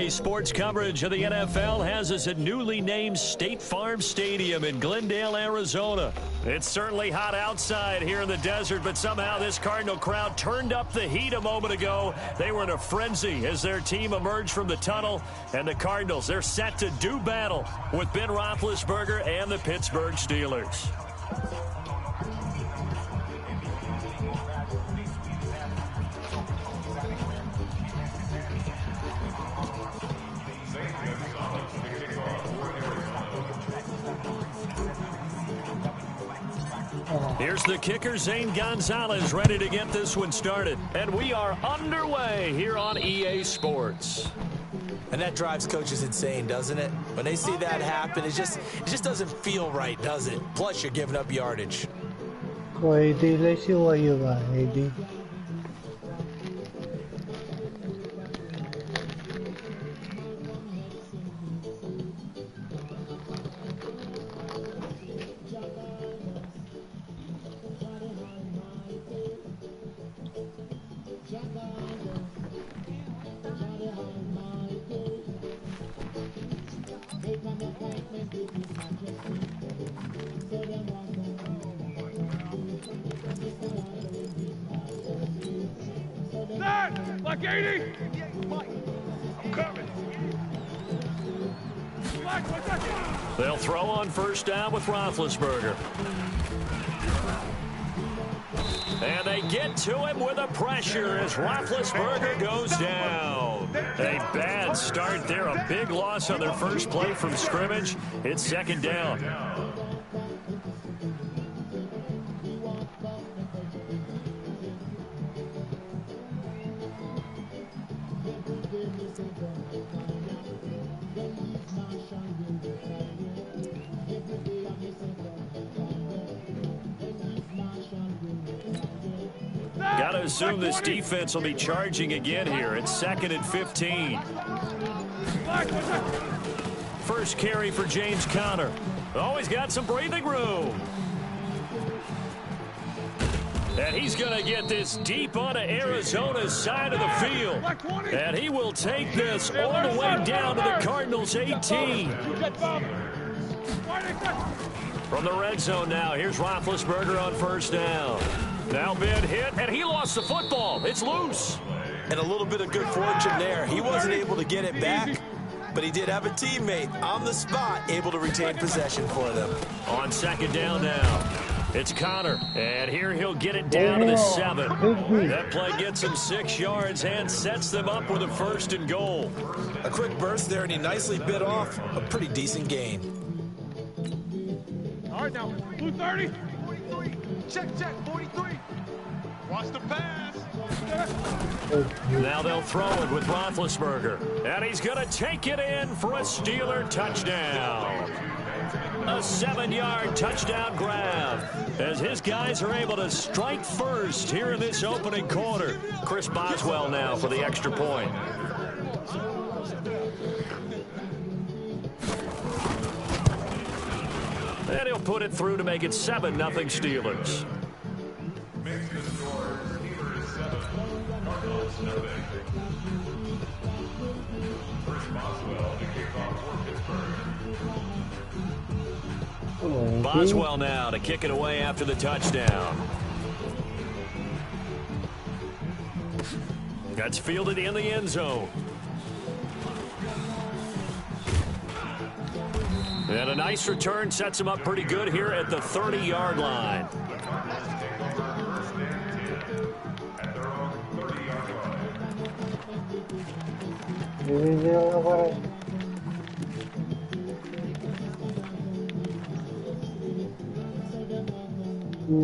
EA Sports coverage of the NFL has us at newly named State Farm Stadium in Glendale, Arizona. It's certainly hot outside here in the desert, but somehow this Cardinal crowd turned up the heat a moment ago. They were in a frenzy as their team emerged from the tunnel, and the Cardinals, they're set to do battle with Ben Roethlisberger and the Pittsburgh Steelers. Here's the kicker, Zane Gonzalez, ready to get this one started. And we are underway here on EA Sports. And that drives coaches insane, doesn't it? When they see that happen, it just doesn't feel right, does it? Plus, you're giving up yardage. Well, AD, let's see what you got, AD. Like 80. I'm coming. They'll throw on first down with Roethlisberger. And they get to him with a pressure as Roethlisberger goes down. A bad start there. A big loss on their first play from scrimmage. It's second down. Got to assume this defense will be charging again here. It's 2nd and 15. First carry for James Conner. Oh, he's got some breathing room. And he's going to get this deep onto Arizona's side of the field. And he will take this all the way down to the Cardinals' 18. From the red zone now, here's Roethlisberger on first down. Now Ben hit, and he lost the football. It's loose. And a little bit of good fortune there. He wasn't able to get it back, but he did have a teammate on the spot able to retain possession for them. On second down now, it's Conner, and here he'll get it down to the 7. That play gets him 6 yards and sets them up with a 1st and goal. A quick burst there, and he nicely bit off a pretty decent gain. All right, now, blue 30. Check, 43. Watch the pass. Now they'll throw it with Roethlisberger. And he's going to take it in for a Steeler touchdown. A 7-yard touchdown grab as his guys are able to strike first here in this opening quarter. Chris Boswell now for the extra point. And he'll put it through to make it 7-0 Steelers. Boswell now to kick it away after the touchdown. That's fielded in the end zone. And a nice return sets him up pretty good here at the 30-yard line.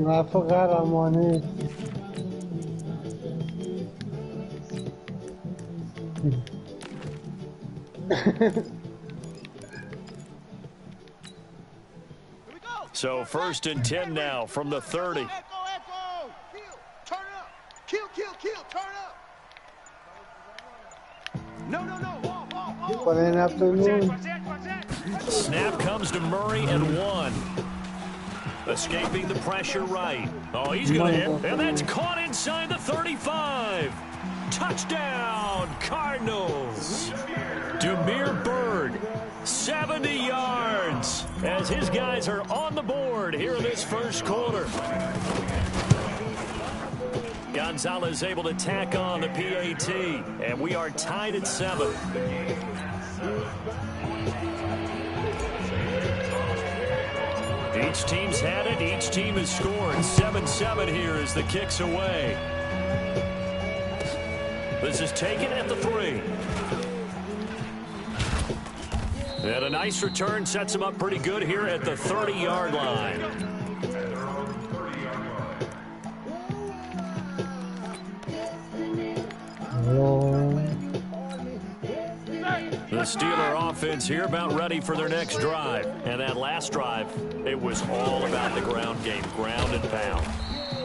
I forgot I'm on it. So 1st and 10 now from the 30. Echo. Turn up. Kill. Turn up. No. Good afternoon. Snap comes to Murray and 1. Escaping the pressure right. Oh, he's going to hit. And that's caught inside the 35. Touchdown, Cardinals. Damiere Byrd, 70 yards, as his guys are on the board here in this first quarter. Gonzalez able to tack on the PAT, and we are tied at 7. Each team's had it. Each team has scored. 7-7 here as the kick's away. This is taken at the 3. And a nice return sets him up pretty good here at the 30-yard line. The Steeler offense here about ready for their next drive. And that last drive, it was all about the ground game, ground and pound.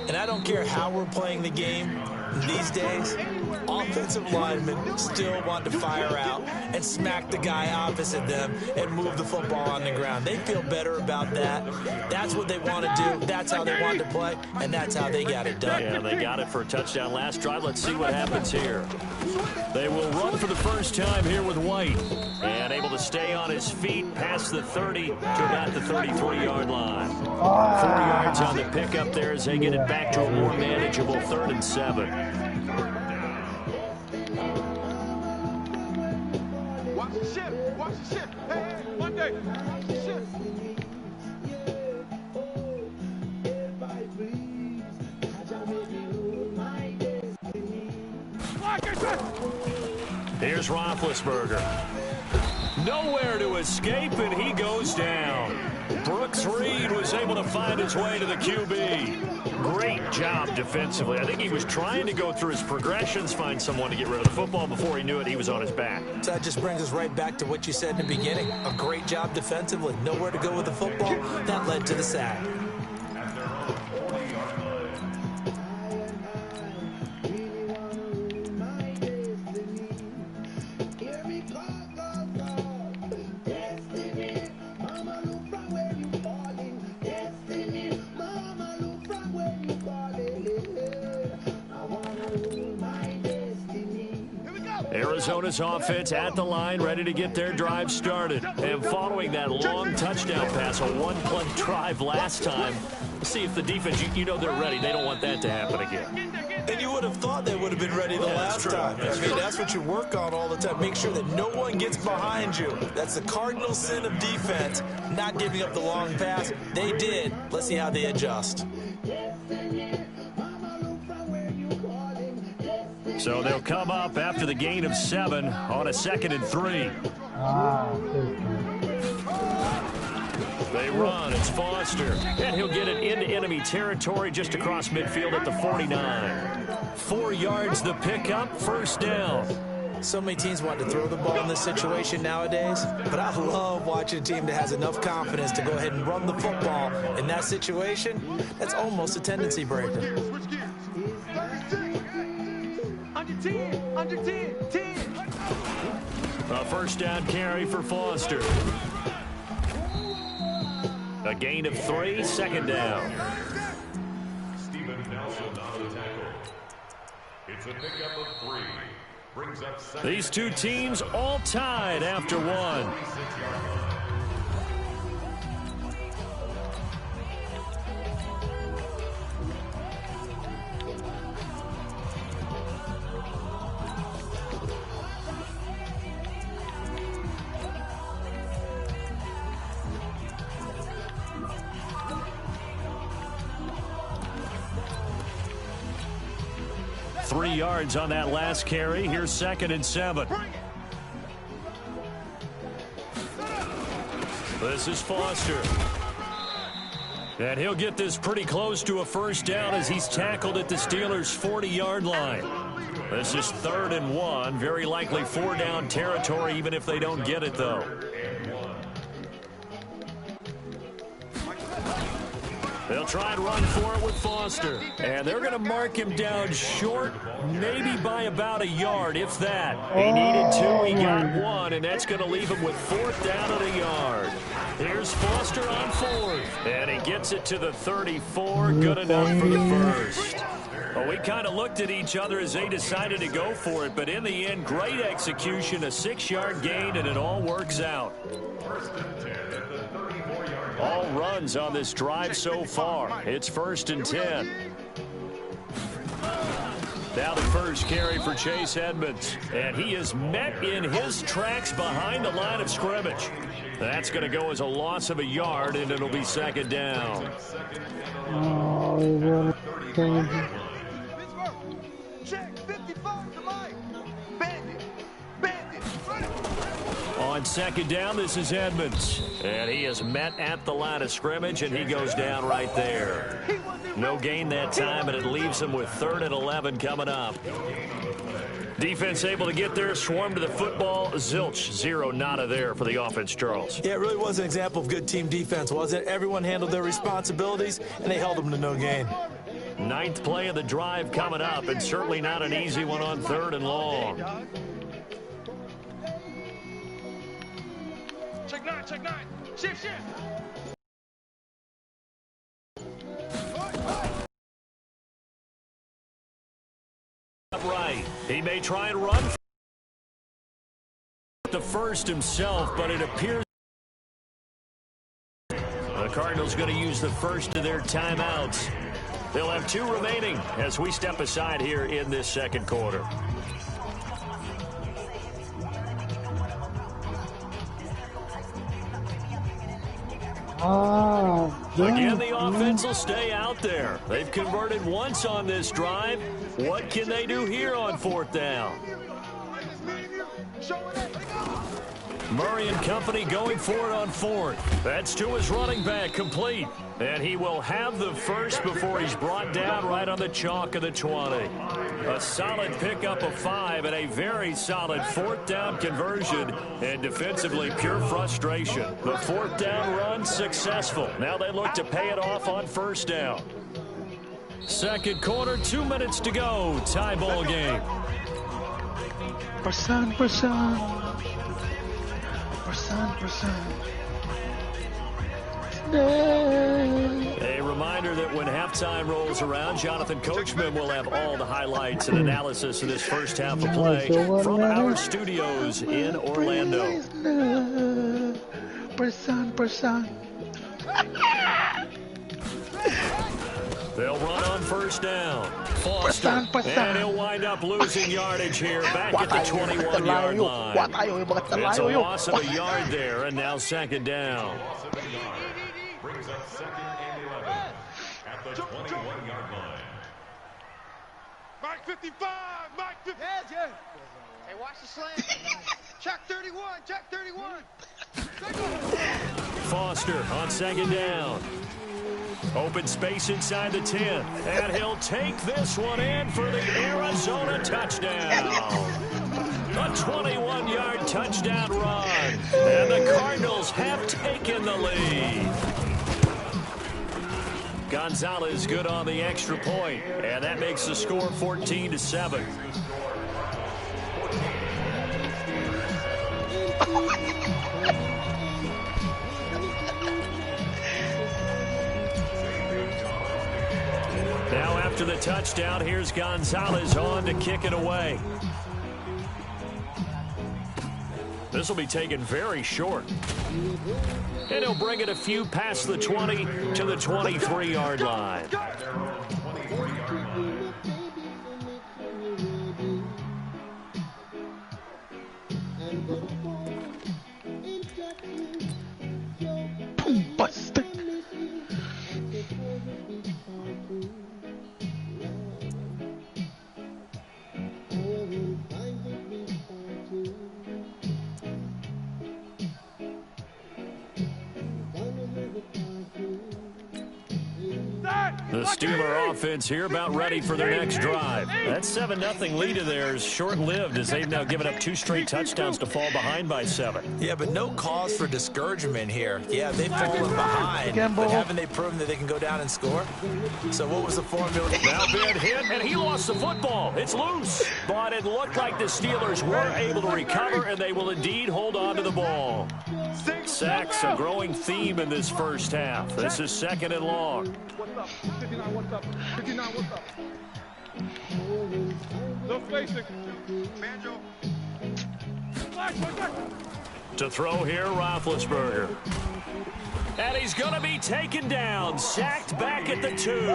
And I don't care how we're playing the game these days, offensive linemen still want to fire out and smack the guy opposite them and move the football on the ground. They feel better about that. That's what they want to do. That's how they want to play, and that's how they got it done. Yeah, they got it for a touchdown last drive. Let's see what happens here. They will run for the first time here with White, and able to stay on his feet past the 30 to about the 33-yard line. 4 yards on the pickup there as they get it back to a more manageable 3rd and 7. Watch the ship. Watch the ship. Hey, Monday. Watch the ship. Here's Roethlisberger. Nowhere to escape, and he goes down. Brooks Reed was able to find his way to the QB. Great job defensively. I think he was trying to go through his progressions, find someone to get rid of the football. Before he knew it, he was on his back. So that just brings us right back to what you said in the beginning. A great job defensively. Nowhere to go with the football. That led to the sack. Arizona's offense at the line, ready to get their drive started. And following that long touchdown pass, a one-play drive last time, we'll see if the defense, you know they're ready. They don't want that to happen again. And you would have thought they would have been ready the last time. I mean, that's what you work on all the time. Make sure that no one gets behind you. That's the cardinal sin of defense, not giving up the long pass. They did. Let's see how they adjust. So they'll come up after the gain of 7 on a 2nd and 3. They run. It's Foster. And he'll get it into enemy territory just across midfield at the 49. 4 yards the pickup, first down. So many teams want to throw the ball in this situation nowadays, but I love watching a team that has enough confidence to go ahead and run the football. In that situation, that's almost a tendency breaker. Switch gears. 36. Under 10. 10. A first down carry for Foster. A gain of 3, second down. Steven Nelson on the tackle. It's a pickup of 3. Brings up second. These two teams all tied after 1. Three yards on that last carry. Here's 2nd and 7. This is Foster. And he'll get this pretty close to a first down as he's tackled at the Steelers' 40-yard line. This is 3rd and 1. Very likely 4-down territory, even if they don't get it, though. They'll try and run for it with Foster. And they're going to mark him down short, maybe by about a yard, if that. He needed 2, he got 1, and that's going to leave him with 4th down and a yard. Here's Foster on fourth, and he gets it to the 34. Good enough for the first. Well, we kind of looked at each other as they decided to go for it, but in the end, great execution, a 6-yard gain, and it all works out. All runs on this drive so far. It's 1st and 10. Now the first carry for Chase Edmonds, and he is met in his tracks behind the line of scrimmage. That's going to go as a loss of a yard, and it'll be 2nd down. Check 55 to Mike. Bandit. On 2nd down, this is Edmonds, and he is met at the line of scrimmage, and he goes down right there. No gain that time, and it leaves him with 3rd and 11 coming up. Defense able to get there, swarm to the football. Zilch, 0 nada there for the offense, Charles. Yeah, it really was an example of good team defense, wasn't it? Everyone handled their responsibilities, and they held them to no gain. 9th play of the drive coming up, and certainly not an easy one on 3rd and long. Check nine. Shift. Right. He may try and run the first himself, but it appears the Cardinals going to use the first of their timeouts. They'll have 2 remaining as we step aside here in this 2nd quarter. Again, the offense will stay out there. They've converted once on this drive. What can they do here on 4th down? Murray and company going for it on 4th. That's to his running back, complete. And he will have the first before he's brought down right on the chalk of the 20. A solid pickup of 5 and a very solid 4th down conversion. And defensively, pure frustration. The 4th down run successful. Now they look to pay it off on 1st down. 2nd quarter, 2 minutes to go. Tie ball game. Percent. A reminder that when halftime rolls around, Jonathan Coachman will have all the highlights and analysis of this first half of play from our studios in Orlando. Percent. They'll run on 1st down. Foster, and he'll wind up losing yardage here back at the 21-yard line. It's a loss of a yard there, and now 2nd down. Brings up 2nd and 11 at the 21-yard line. Mike 55. Yeah. Hey, watch the slant. Check 31. Foster on 2nd down. Open space inside the 10. And he'll take this one in for the Arizona touchdown. A 21-yard touchdown run. And the Cardinals have taken the lead. Gonzalez good on the extra point. And that makes the score 14-7. Now after the touchdown, here's Gonzalez on to kick it away. This will be taken very short. And he'll bring it a few past the 20 to the 23-yard line. Busted. Start. The Steeler offense here about ready for their next drive. That 7-0 lead of theirs short-lived as they've now given up 2 straight touchdowns to fall behind by 7. Yeah, but no cause for discouragement here. Yeah, they've fallen behind, but haven't they proven that they can go down and score? So what was the formula? Now big hit, and he lost the football. It's loose, but it looked like the Steelers were able to recover, and they will indeed hold on to the ball. Sacks, a growing theme in this first half. This is 2nd and long. What's up? 59, what's up? 59, what's up? No spacing. Banjo. To throw here, Roethlisberger. And he's going to be taken down, sacked back at the 2.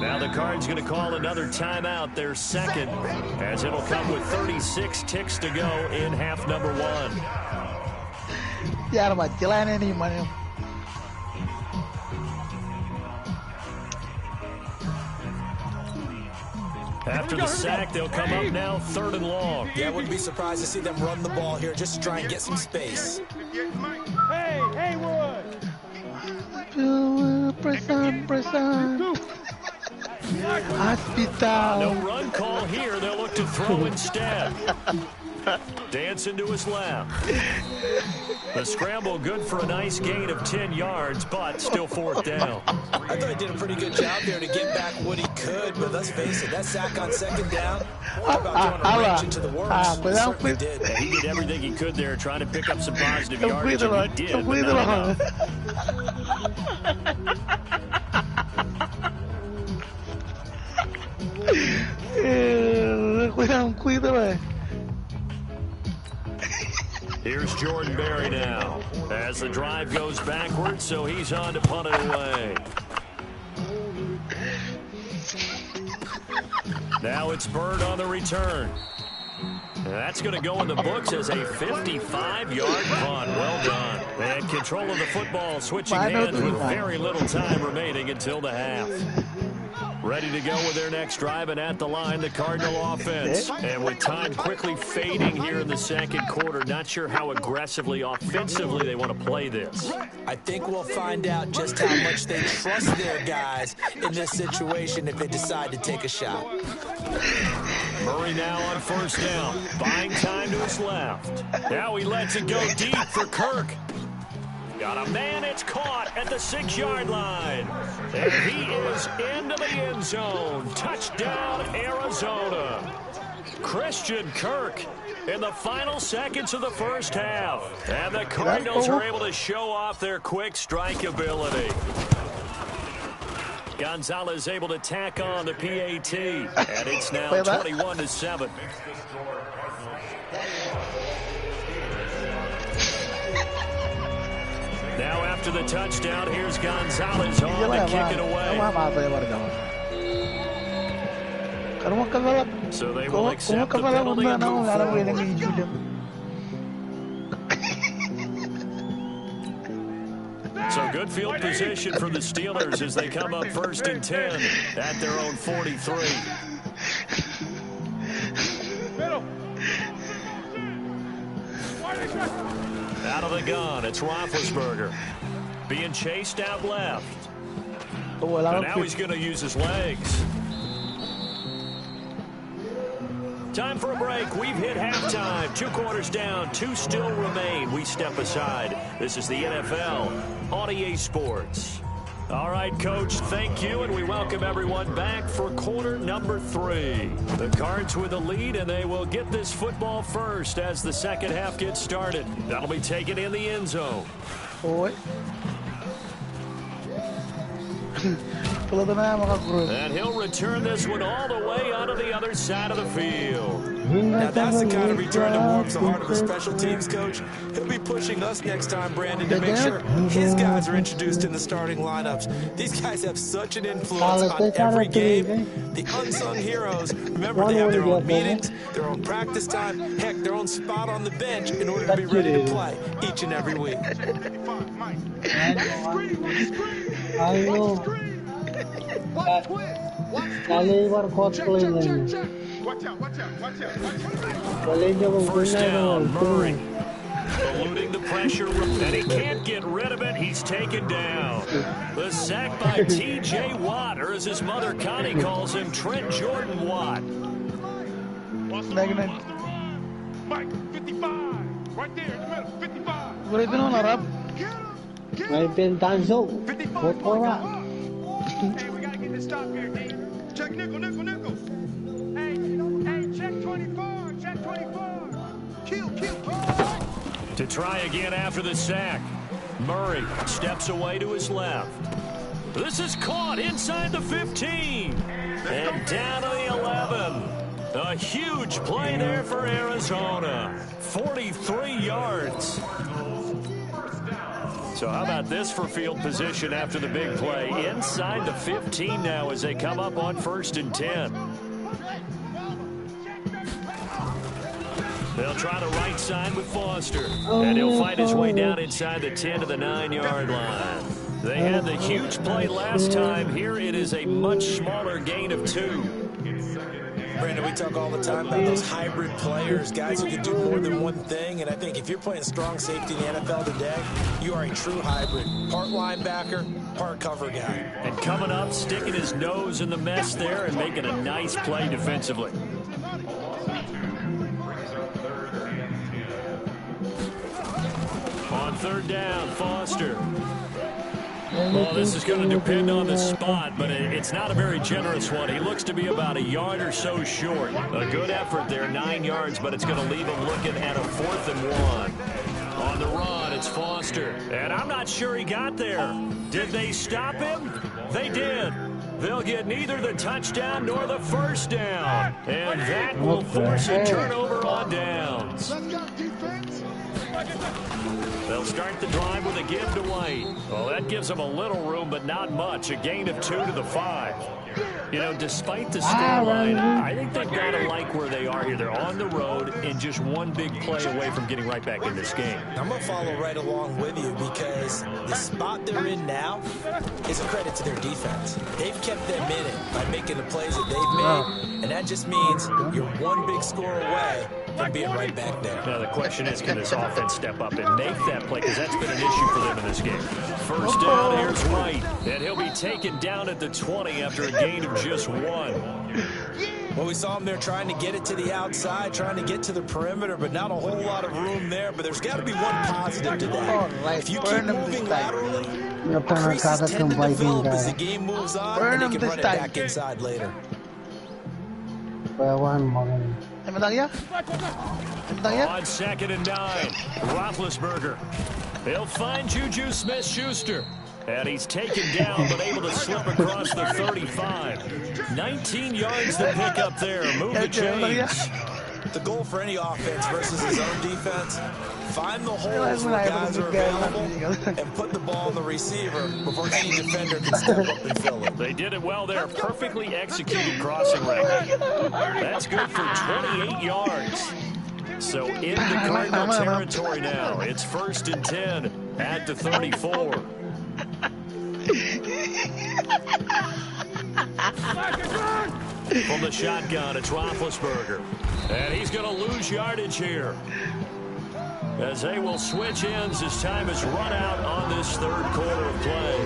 Now the Cards going to call another timeout, their second, as it'll come with 36 ticks to go in half number 1. After the sack, they'll come up now 3rd and long. Yeah, I wouldn't be surprised to see them run the ball here just to try and get some space. Hey, Haywood! Hospital. No run call here. They'll look to throw instead. Dance into his lap. The scramble good for a nice gain of 10 yards, but still 4th down. I thought he did a pretty good job there to get back what he could, but let's face it, that sack on 2nd down, more about throwing a wrench into the works. He certainly did. Yeah, he did everything he could there, trying to pick up some positive yardage, and he did, but not enough. Cuídalo. Here's Jordan Berry now as the drive goes backwards, so he's on to punt it away. Now it's Bird on the return. That's going to go in the books as a 55-yard punt. Well done. And control of the football, switching hands with very little time remaining until the half. Ready to go with their next drive, and at the line, the Cardinal offense. And with time quickly fading here in the 2nd quarter, not sure how aggressively, offensively they want to play this. I think we'll find out just how much they trust their guys in this situation if they decide to take a shot. Murray now on 1st down, buying time to his left. Now he lets it go deep for Kirk. Got a man, it's caught at the 6-yard line. And he is into the end zone. Touchdown, Arizona. Christian Kirk in the final seconds of the first half. And the Cardinals are able to show off their quick strike ability. Gonzalez able to tack on the PAT. And it's now 21-7. Now after the touchdown, here's Gonzalez on to kick it away. So they will accept the penalty and move forward. So good field position for the Steelers as they come up 1st and 10 at their own 43. Out of the gun, it's Roethlisberger. Being chased out left. And now he's going to use his legs. Time for a break. We've hit halftime. 2 quarters down. 2 still remain. We step aside. This is the NFL on EA Sports. All right, Coach, thank you, and we welcome everyone back for quarter number 3. The Cards with the lead, and they will get this football first as the second half gets started. That'll be taken in the end zone. And he'll return this one all the way onto the other side of the field. Now that's the kind of return that warms the heart of a special teams coach. He'll be pushing us next time, Brandon, to make sure his guys are introduced in the starting lineups. These guys have such an influence on every game. The unsung heroes, remember, they have their own meetings, their own practice time, heck, their own spot on the bench in order to be ready to play each and every week. First down, Murray. eluding the pressure, and he can't get rid of it. He's taken down. The sack by T.J. Watt, or as his mother Connie calls him, Trent Jordan Watt. Mike, 55. Right there in the middle, 55. Boleh itu nang harap. May pintanso. 55. Potora. Hey, we gotta get this stop here, D. Check nickel. Hey, check 24. Check 24. Kill. To try again after the sack. Murray steps away to his left. This is caught inside the 15. And down to the 11. A huge play there for Arizona. 43 yards. So how about this for field position after the big play? Inside the 15 now as they come up on 1st and 10. They'll try the right side with Foster. And he'll fight his way down inside the 10 to the 9-yard line. They had the huge play last time. Here it is a much smaller gain of 2. Brandon, we talk all the time about those hybrid players, guys who can do more than one thing. And I think if you're playing strong safety in the NFL today, you are a true hybrid. Part linebacker, part cover guy. And coming up, sticking his nose in the mess there and making a nice play defensively. On 3rd down, Foster. Well, this is going to depend on the spot, but it's not a very generous one. He looks to be about a yard or so short. A good effort there, 9 yards, but it's going to leave him looking at a 4th and 1. On the run, it's Foster. And I'm not sure he got there. Did they stop him? They did. They'll get neither the touchdown nor the 1st down. And that will force a turnover on downs. They'll start the drive with a give to White. Well, that gives them a little room, but not much. A gain of 2 to the 5. You know, despite the scoreline, I think they've got to like where they are here. They're on the road and just one big play away from getting right back in this game. I'm going to follow right along with you because the spot they're in now is a credit to their defense. They've kept them in it by making the plays that they've made, and that just means you're one big score away from being right back there. Now, the question is, can this offense step up and make that play? Because that's been an issue for them in this game. 1st down, here's White. And he'll be taken down at the 20 after a gain of just 1. Well, we saw him there trying to get it to the outside, trying to get to the perimeter, but not a whole lot of room there. But there's got to be one positive to that. If you keep moving laterally, creases tend to develop as the game moves on, and they can run it back inside later. On 2nd and 9, Roethlisberger. He'll find Juju Smith-Schuster. And he's taken down, but able to slip across the 35. 19 yards to pick up there. Move the chains. The goal for any offense versus his own defense, find the holes where guys are available and put the ball on the receiver before any defender can step up and fill it. They did it well there. Perfectly executed crossing route. That's good for 28 yards. So into Cardinal territory now. It's 1st and 10 at the 34. From the shotgun, it's Roethlisberger. And he's going to lose yardage here, as they will switch ends as time has run out on this 3rd quarter of play.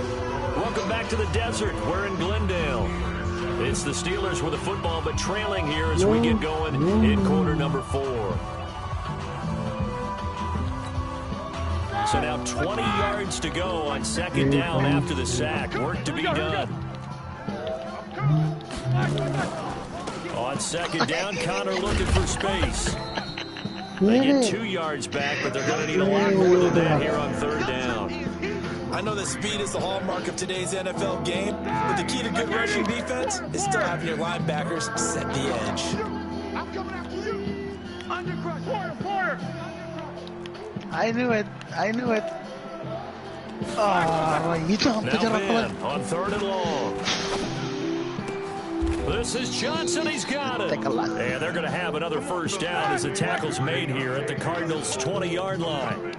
Welcome back to the desert. We're in Glendale. It's the Steelers with the football, but trailing here as we get going in quarter number 4. So now 20 yards to go on 2nd down after the sack. Work to be done. On 2nd down, Connor looking for space. They get 2 yards back, but they're going to need a lot more than that here on 3rd down. I know that speed is the hallmark of today's NFL game, but the key to good rushing defense is still having your linebackers set the edge. I'm coming after you. Undercrush. Porter. I knew it. Now Ben on 3rd and long. This is Johnson. He's got it. And they're going to have another 1st down as the tackle's made here at the Cardinals' 20-yard line.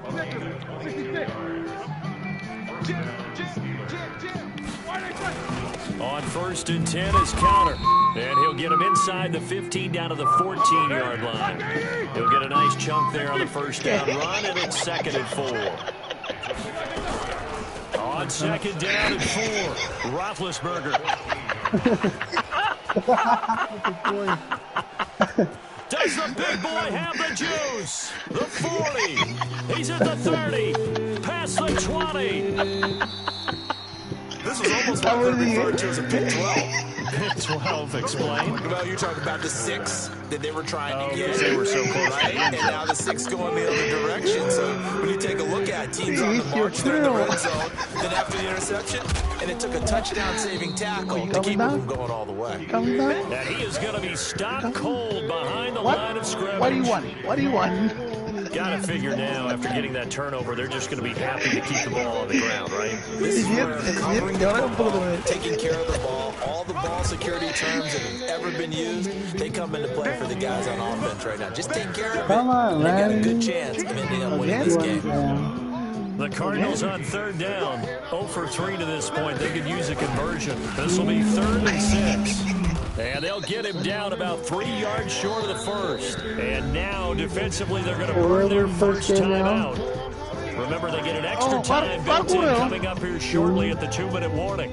On 1st and 10 is counter. And he'll get him inside the 15 down to the 14-yard line. He'll get a nice chunk there on the first down run, and it's 2nd and 4. On 2nd down and 4, Roethlisberger. Does the big boy have the juice? The 40. He's at the 30. Past the 20. This was almost what could be referred to as a pick 12. Pick 12, explain. Well, you're talking about the 6 that they were trying to get. They were so close. Right? And now the 6 going the other direction. So when you take a look at teams on the march, they're in the red zone. Then after the interception, and it took a touchdown-saving tackle to keep them from going all the way. And he is going to be stopped cold behind the line of scrimmage. What do you want? What do you want? Got to figure now, after getting that turnover, they're just going to be happy to keep the ball on the ground, right? This is where covering taking care of the ball, all the ball security terms that have ever been used, they come into play for the guys on offense right now. Just take care of it. Come on, and they got a man. good chance of ending up winning this game. The Cardinals on 3rd down, 0 for 3 to this point. They could use a conversion. This will be 3rd and 6. And they'll get him down about 3 yards short of the first. And now, defensively, they're going to burn their first time out. Remember, they get an extra time built in coming up here shortly at the 2-minute warning.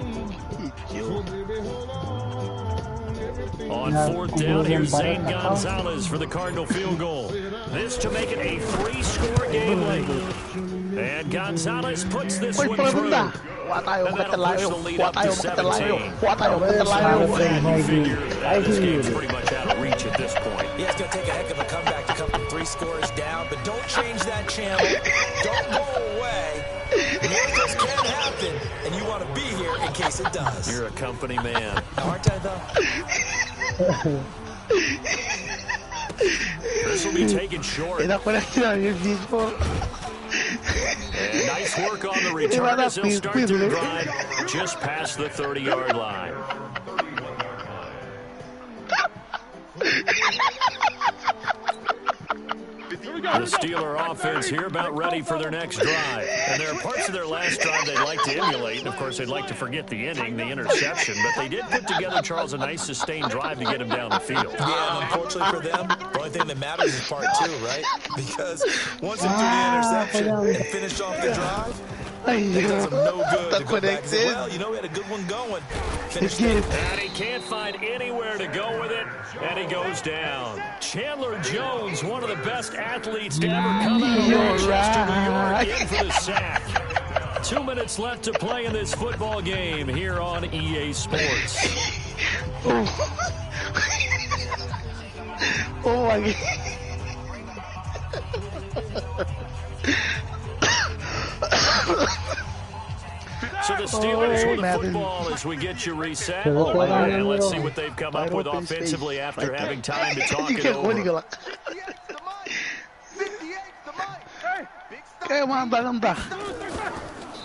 On 4th down, here's Zane Gonzalez for the Cardinal field goal. This to make it a 3-score game late. And Gonzalez puts this one through. Kuha tayo, And that'll magkatalayo. push the lead Kuha up to tayo, magkatalayo. 17. Kuha tayo, magkatalayo. You figure this game's pretty much out of reach at this point. Yeah, it's going to take a heck of a comeback to come from 3 scores down, but don't change that channel. Don't go away. Miracles can happen, and you want to be here in case it does. You're a company man. Aren't I, though? This will be taken short. And nice work on the return as he'll start to drive just past the 30-yard line. The Steeler offense here about ready for their next drive. And there are parts of their last drive they'd like to emulate. And, of course, they'd like to forget the inning, the interception. But they did put together, Charles, a nice sustained drive to get him down the field. Yeah, and unfortunately for them, the only thing that matters is part 2, right? Because once they threw the interception and finished off the drive, it does them no good to go back and say, well, you know, we had a good one going. Finished it. And he can't find anywhere to go with it, and he goes down. Chandler Jones, one of the best athletes to ever come out of Rochester, New York, in for the sack. 2 minutes left to play in this football game here on EA Sports. Oh, my God. So the Steelers with the football as we get you reset. And let's see what they've come up with offensively after having time to talk it over.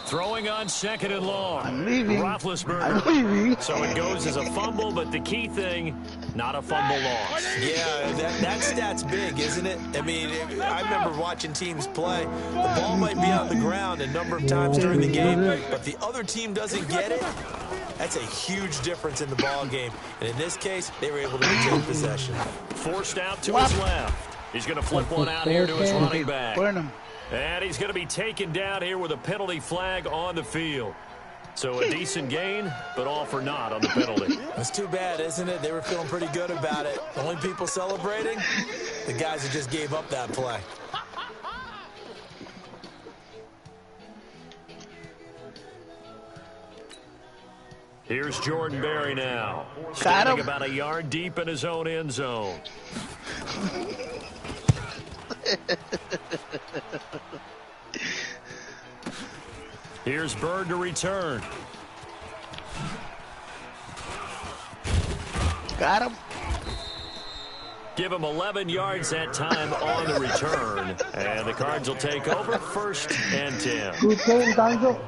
Throwing on 2nd and long. I'm leaving. Roethlisberger. I'm leaving. So it goes as a fumble, but the key thing, not a fumble loss. Yeah, that stat's big, isn't it? I mean, I remember watching teams play. The ball might be on the ground a number of times during the game, but the other team doesn't get it. That's a huge difference in the ball game. And in this case, they were able to retain possession. Forced out to his left. He's going to flip one out here to his running back. And he's going to be taken down here with a penalty flag on the field. So a decent gain, but all for naught on the penalty. That's too bad, isn't it? They were feeling pretty good about it. The only people celebrating, the guys that just gave up that play. Here's Jordan Berry now. Standing about a yard deep in his own end zone. Here's Bird to return. Got him. Give him 11 yards that time on the return. And the Cards will take over 1st and 10. Good game, Danzo.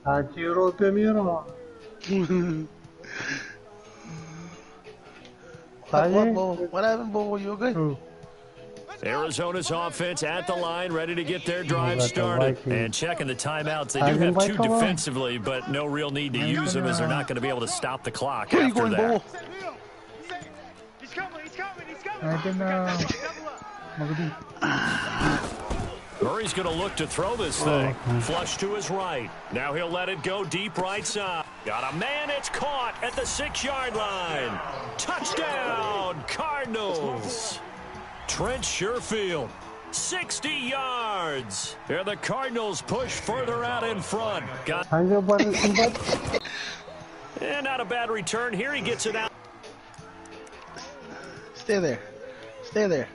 Haciro demiyorum. What happened, Bobo? You okay? Arizona's offense at the line, ready to get their drive started. And checking the timeouts. They do have 2 defensively, but no real need to use them as they're not going to be able to stop the clock after that. He's coming. Murray's going to look to throw this thing. Flush to his right. Now he'll let it go deep right side. Got a man. It's caught at the 6-yard line. Touchdown, Cardinals. Trent Sherfield, 60 yards. Here the Cardinals push further out in front. And not a bad return. Here he gets it out. Stay there. Stay there.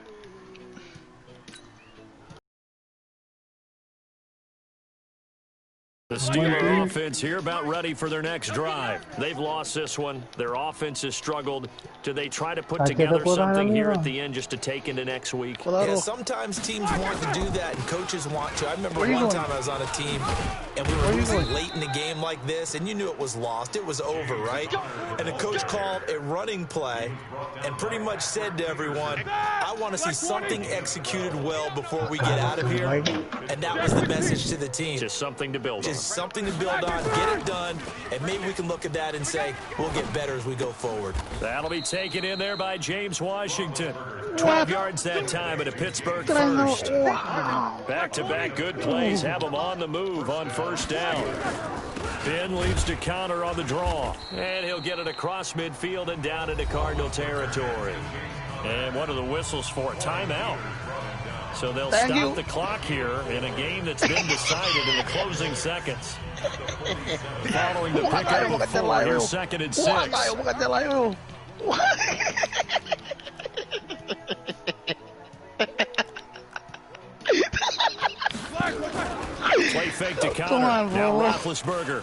The Steeler offense here about ready for their next drive. They've lost this one. Their offense has struggled. Do they try to put together something here at the end just to take into next week? Yeah, sometimes teams want to do that and coaches want to. I remember one time I was on a team and we were losing late in the game like this and you knew it was lost. It was over, right? And the coach called a running play and pretty much said to everyone, I want to see something executed well before we get out of here. And that was the message to the team. Just something to build on. Something to build on, get it done, and maybe we can look at that and say we'll get better as we go forward. That'll be taken in there by James Washington. 12 yards that time at a Pittsburgh first. Back-to-back good plays have them on the move on first down. Ben leads to counter on the draw, and he'll get it across midfield and down into Cardinal territory. And what are the whistles for? Timeout. So they'll stop the clock here in a game that's been decided in the closing seconds. Following the pickup of 4, here's 2nd and 6. Play fake to counter. Now Roethlisberger.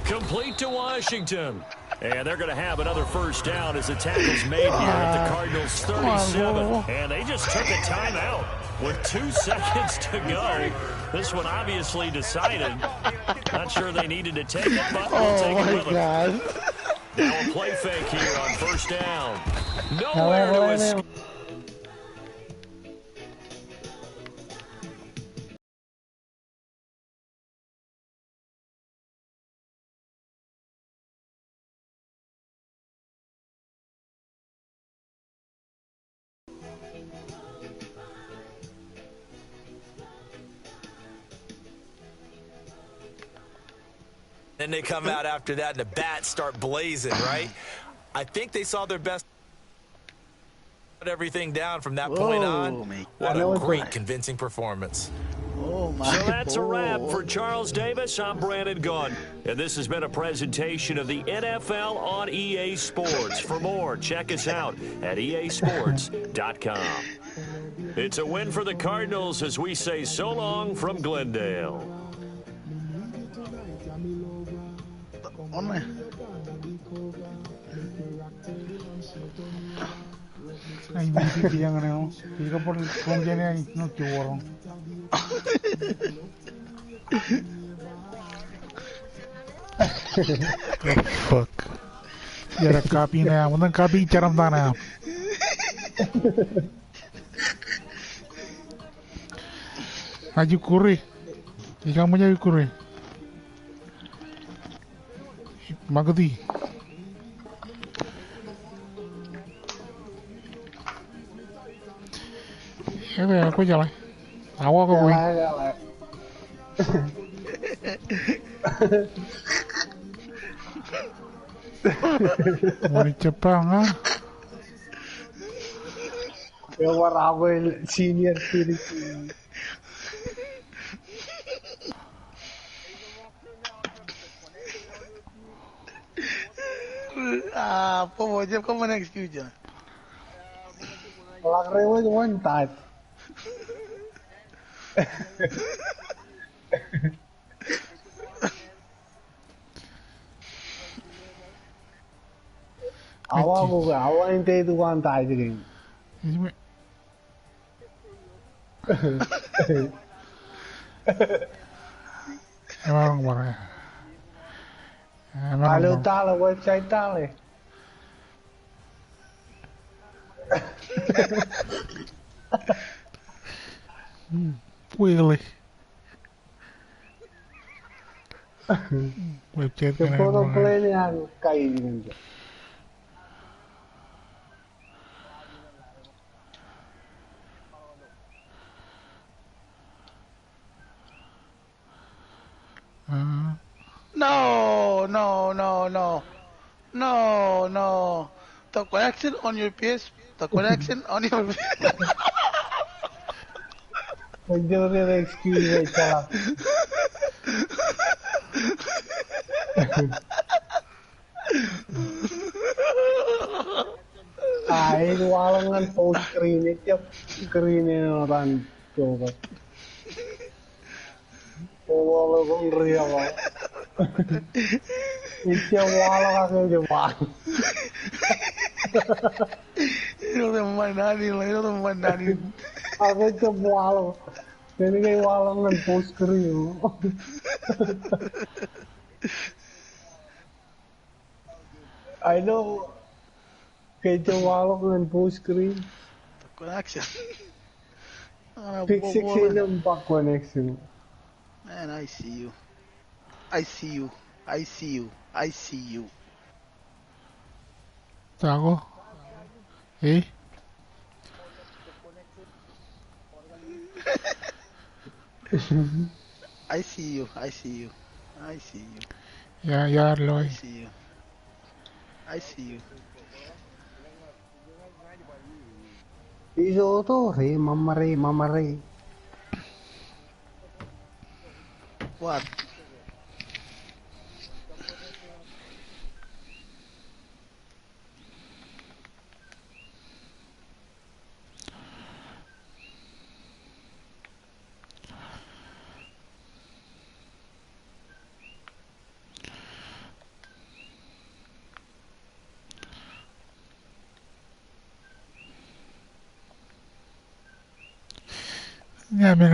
Complete to Washington. And they're going to have another first down as the tackle's made here at the Cardinals 37. And they just took a timeout with 2 seconds to go. This one obviously decided. Not sure they needed to take it, but we'll take it with them. Now a play fake here on first down. Nowhere to escape. Then they come out after that and the bats start blazing, right? I think they saw their best. Put everything down from that point on. What a great convincing performance. So that's a wrap for Charles Davis. I'm Brandon Gunn. And this has been a presentation of the NFL on EA Sports. For more, check us out at easports.com. It's a win for the Cardinals as we say so long from Glendale. Fuck. Biar copy na, unang copy charam na. Aju kuri, ikan punya kuri. Magadi. Ya, aku jalan. Awak aku. Mau Jepang ah? Eu morava em senior city. Ah, pô, Jeff, como é que excuse? Lang rewa one time. Awa hindi duwan tayo din. Emang mana? Kalau tahu website tahu. Wiggly. Webchat ka na Puro mga. play niyan, kainin ko. No, no, no, no. No, no. The connection on your PS. The connection on your PS. Maggiore na excuse ay sarap. Ay, walang post screen it. Yung screen na run ko. Wala kong riya ko. Itya wala ka kayo diba? Ino naman nanin lang. Ino naman nanin. Ako itya wala. Kaya kayo walang ng post screen. I know. Kaya itya wala ng post screen. The connection. Fix yung back connection. Man, I see you. I see you. I see you. I see you. Tako? Eh? I see you. I see you. I see you. Yeah, I Loy. see you. I see you. Iso to, mamare. What? Yeah, man.